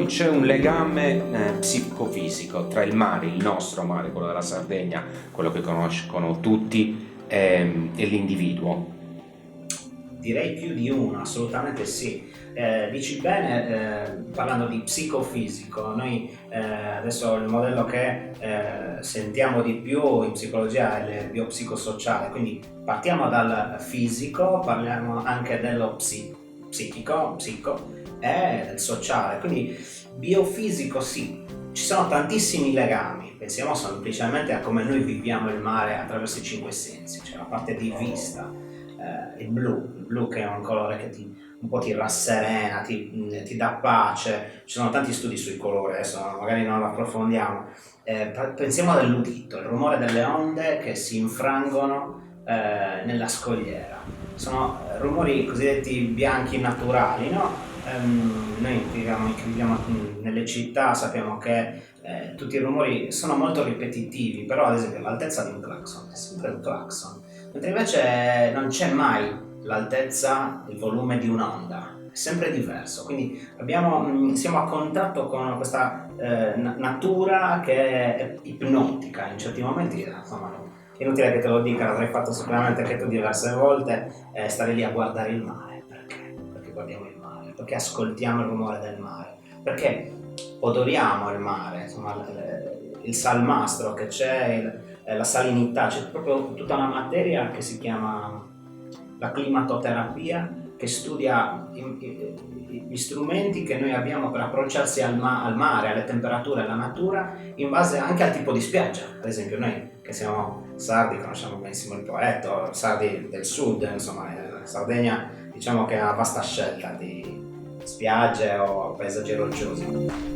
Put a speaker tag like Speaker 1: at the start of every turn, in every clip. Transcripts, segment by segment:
Speaker 1: non c'è un legame psicofisico tra il mare, il nostro mare, quello della Sardegna, quello che conoscono tutti, e l'individuo?
Speaker 2: Direi più di uno, assolutamente sì. Dici bene, parlando di psicofisico, noi adesso il modello che sentiamo di più in psicologia è il biopsicosociale, quindi partiamo dal fisico, parliamo anche dello psichico e del sociale, quindi biofisico sì, ci sono tantissimi legami, pensiamo semplicemente a come noi viviamo il mare attraverso i cinque sensi, cioè la parte di vista, il blu che è un colore che un po' ti rasserena, ti dà pace, ci sono tanti studi sui colori, adesso magari non lo approfondiamo, pensiamo all'udito, il rumore delle onde che si infrangono nella scogliera, sono rumori cosiddetti bianchi naturali, no? Noi che viviamo nelle città sappiamo che tutti i rumori sono molto ripetitivi, però ad esempio l'altezza di un clacson è sempre un clacson, mentre invece non c'è mai l'altezza, il volume di un'onda, è sempre diverso, quindi siamo a contatto con questa natura che è ipnotica in certi momenti, insomma, inutile che te lo dica, l'avrai fatto sicuramente anche tu diverse volte, stare lì a guardare il mare. Perché guardiamo il mare? Perché ascoltiamo il rumore del mare? Perché odoriamo il mare, insomma, il salmastro che c'è, la salinità, c'è proprio tutta una materia che si chiama la climatoterapia, che studia gli strumenti che noi abbiamo per approcciarsi al mare, alle temperature, alla natura, in base anche al tipo di spiaggia. Ad esempio noi che siamo sardi conosciamo benissimo il Poetto, sardi del sud, insomma, la Sardegna diciamo che ha una vasta scelta di spiagge o paesaggi rocciosi.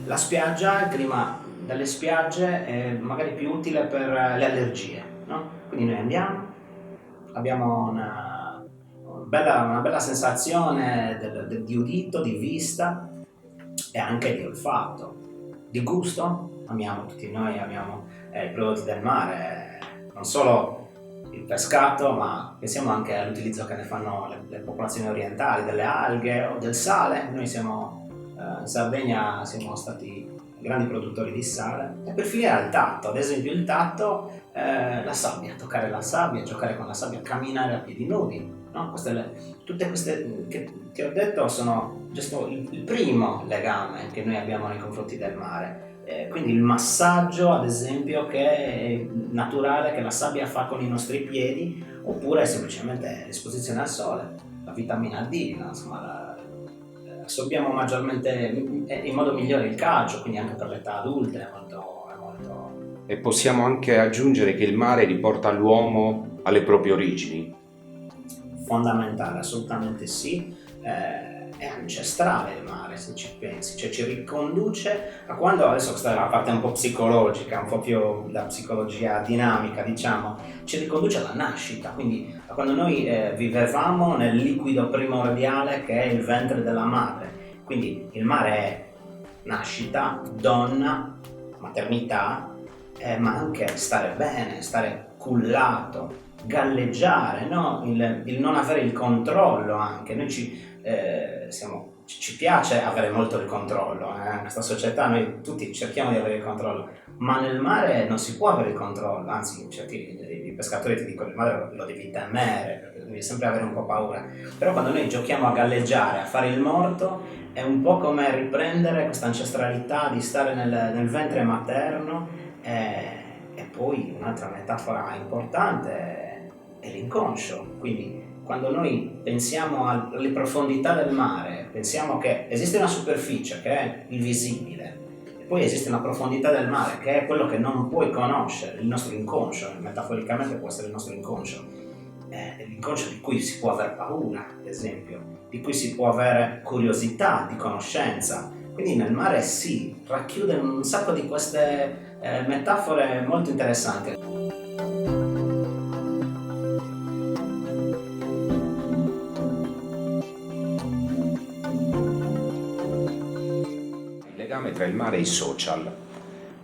Speaker 2: La spiaggia, il clima delle spiagge è magari più utile per le allergie, no? Quindi noi andiamo, abbiamo una bella sensazione di udito, di vista e anche di olfatto. Di gusto, tutti noi amiamo i prodotti del mare, non solo il pescato, ma pensiamo anche all'utilizzo che ne fanno le popolazioni orientali, delle alghe o del sale. Noi siamo in Sardegna siamo stati grandi produttori di sale, e per finire al tatto, ad esempio il tatto, la sabbia, toccare la sabbia, giocare con la sabbia, camminare a piedi nudi, no? Tutte queste che ti ho detto sono giusto il primo legame che noi abbiamo nei confronti del mare. Quindi il massaggio, ad esempio, che è naturale, che la sabbia fa con i nostri piedi, oppure semplicemente l'esposizione al sole, la vitamina D, no? Insomma, assorbiamo maggiormente in modo migliore il calcio, quindi anche per l'età adulta è molto...
Speaker 1: E possiamo anche aggiungere che il mare riporta l'uomo alle proprie origini.
Speaker 2: Fondamentale, assolutamente sì. È ancestrale il mare, se ci pensi, cioè ci riconduce a quando, adesso questa è la parte un po' psicologica, un po' più da psicologia dinamica, diciamo, ci riconduce alla nascita, quindi a quando noi vivevamo nel liquido primordiale che è il ventre della madre. Quindi il mare è nascita, donna, maternità, ma anche stare bene, stare cullato, galleggiare, no? Il non avere il controllo anche. Noi ci piace avere molto il controllo, in questa società noi tutti cerchiamo di avere il controllo, ma nel mare non si può avere il controllo, anzi i pescatori ti dicono il mare lo devi temere, perché devi sempre avere un po' paura, però quando noi giochiamo a galleggiare, a fare il morto, è un po' come riprendere questa ancestralità di stare nel ventre materno, e poi un'altra metafora importante è l'inconscio, quindi quando noi pensiamo alle profondità del mare, pensiamo che esiste una superficie che è il visibile, e poi esiste una profondità del mare che è quello che non puoi conoscere, il nostro inconscio, metaforicamente può essere il nostro inconscio. l'inconscio di cui si può aver paura, ad esempio, di cui si può avere curiosità, di conoscenza. Quindi nel mare sì, racchiude un sacco di queste metafore molto interessanti.
Speaker 1: Il legame tra il mare e i social,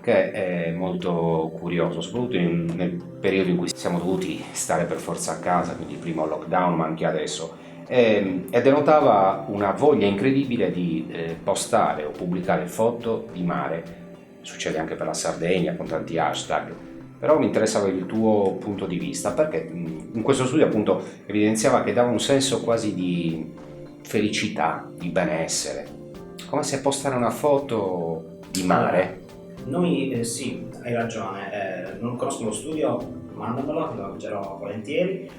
Speaker 1: che è molto curioso, soprattutto nel periodo in cui siamo dovuti stare per forza a casa, quindi il primo lockdown, ma anche adesso, e denotava una voglia incredibile di postare o pubblicare foto di mare. Succede anche per la Sardegna con tanti hashtag, però mi interessava il tuo punto di vista, perché in questo studio appunto evidenziava che dava un senso quasi di felicità, di benessere, come se postare una foto di mare.
Speaker 2: Noi sì, hai ragione, non conosco lo studio, mandamelo, lo leggerò volentieri,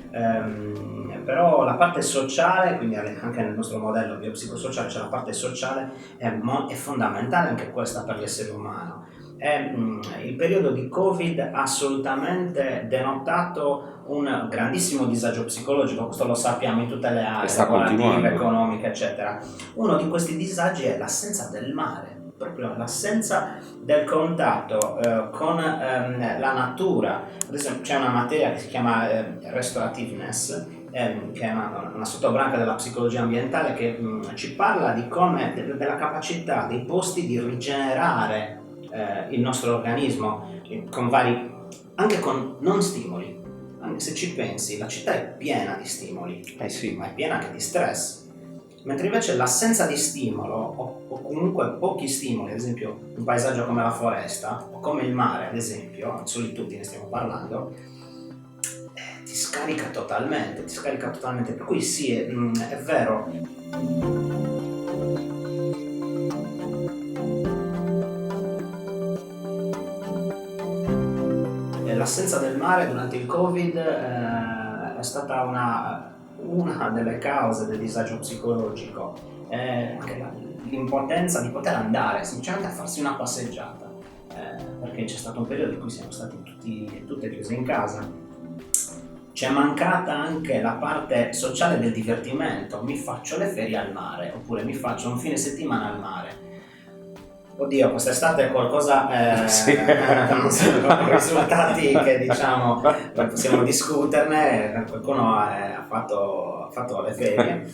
Speaker 2: però la parte sociale, quindi anche nel nostro modello biopsicosociale c'è la parte sociale, è fondamentale anche questa per l'essere umano. Il periodo di Covid ha assolutamente denotato un grandissimo disagio psicologico, questo lo sappiamo in tutte le aree lavorative, economiche, eccetera. Uno di questi disagi è l'assenza del mare, proprio l'assenza del contatto con la natura. Ad esempio c'è una materia che si chiama restorativeness, che è una sottobranca della psicologia ambientale che ci parla di come, della capacità dei posti di rigenerare il nostro organismo con anche con non stimoli. Anche se ci pensi, la città è piena di stimoli,
Speaker 1: Sì.
Speaker 2: ma è piena anche di stress. Mentre invece l'assenza di stimolo o comunque pochi stimoli, ad esempio un paesaggio come la foresta o come il mare, ad esempio, in solitudine stiamo parlando, ti scarica totalmente, per cui sì, è vero. L'assenza del mare durante il Covid è stata una delle cause del disagio psicologico, anche l'impotenza di poter andare semplicemente a farsi una passeggiata, perché c'è stato un periodo in cui siamo stati tutte chiuse in casa. C'è mancata anche la parte sociale del divertimento, mi faccio le ferie al mare, oppure mi faccio un fine settimana al mare. Oddio, quest'estate qualcosa
Speaker 1: Sì.
Speaker 2: non sono risultati che diciamo possiamo discuterne, qualcuno ha fatto le ferie,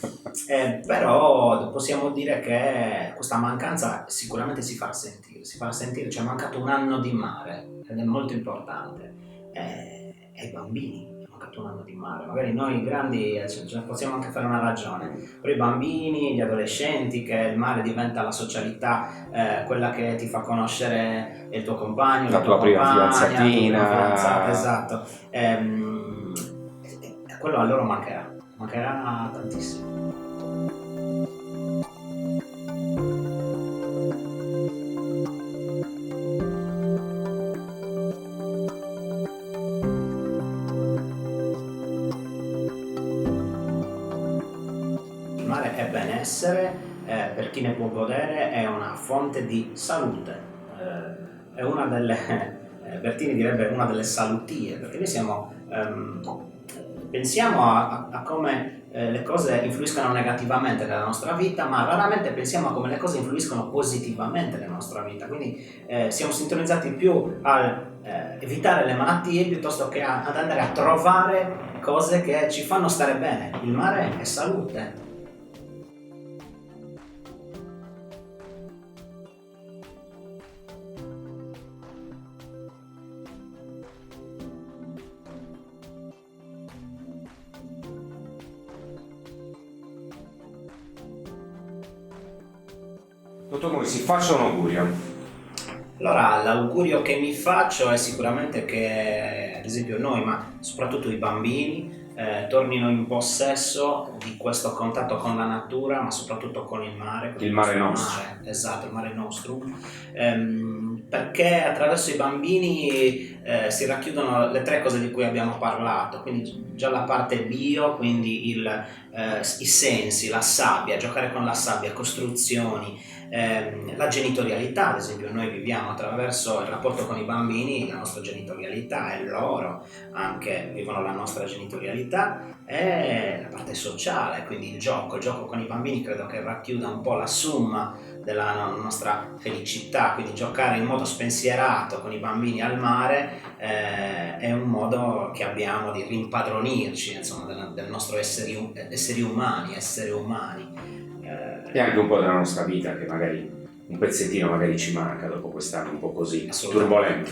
Speaker 2: però possiamo dire che questa mancanza sicuramente si farà sentire, ci è mancato un anno di mare ed è molto importante, ai bambini è mancato un anno di mare, magari noi grandi possiamo anche fare una ragione, però i bambini, gli adolescenti, che il mare diventa la socialità, quella che ti fa conoscere il tuo compagno,
Speaker 1: la tua prima
Speaker 2: fidanzata, esatto, quello a loro mancherà tantissimo. Il mare è benessere, per chi ne può godere è una fonte di salute, è una delle, Bertini direbbe una delle salutie, perché noi pensiamo a come le cose influiscano negativamente nella nostra vita, ma raramente pensiamo a come le cose influiscono positivamente nella nostra vita, quindi siamo sintonizzati più al evitare le malattie piuttosto che ad andare a trovare cose che ci fanno stare bene. Il mare è salute.
Speaker 1: Dottor Mori, si faccia un augurio.
Speaker 2: Allora, l'augurio che mi faccio è sicuramente che, ad esempio, noi, ma soprattutto i bambini, tornino in possesso di questo contatto con la natura, ma soprattutto con il mare.
Speaker 1: Il mare nostro.
Speaker 2: Esatto, il mare nostro. Perché attraverso i bambini si racchiudono le tre cose di cui abbiamo parlato, quindi già la parte bio, quindi i sensi, la sabbia, giocare con la sabbia, costruzioni, La genitorialità, ad esempio, noi viviamo attraverso il rapporto con i bambini, la nostra genitorialità, e loro anche vivono la nostra genitorialità, e la parte sociale, quindi il gioco con i bambini credo che racchiuda un po' la somma della nostra felicità, quindi giocare in modo spensierato con i bambini al mare è un modo che abbiamo di rimpadronirci, insomma, del nostro esseri umani, esseri umani.
Speaker 1: E anche un po' della nostra vita, che magari un pezzettino magari ci manca dopo quest'anno un po' così turbolento.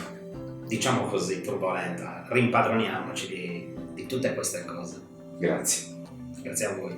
Speaker 2: Diciamo così, turbolenta. Rimpadroniamoci di tutte queste cose.
Speaker 1: Grazie.
Speaker 2: Grazie a voi.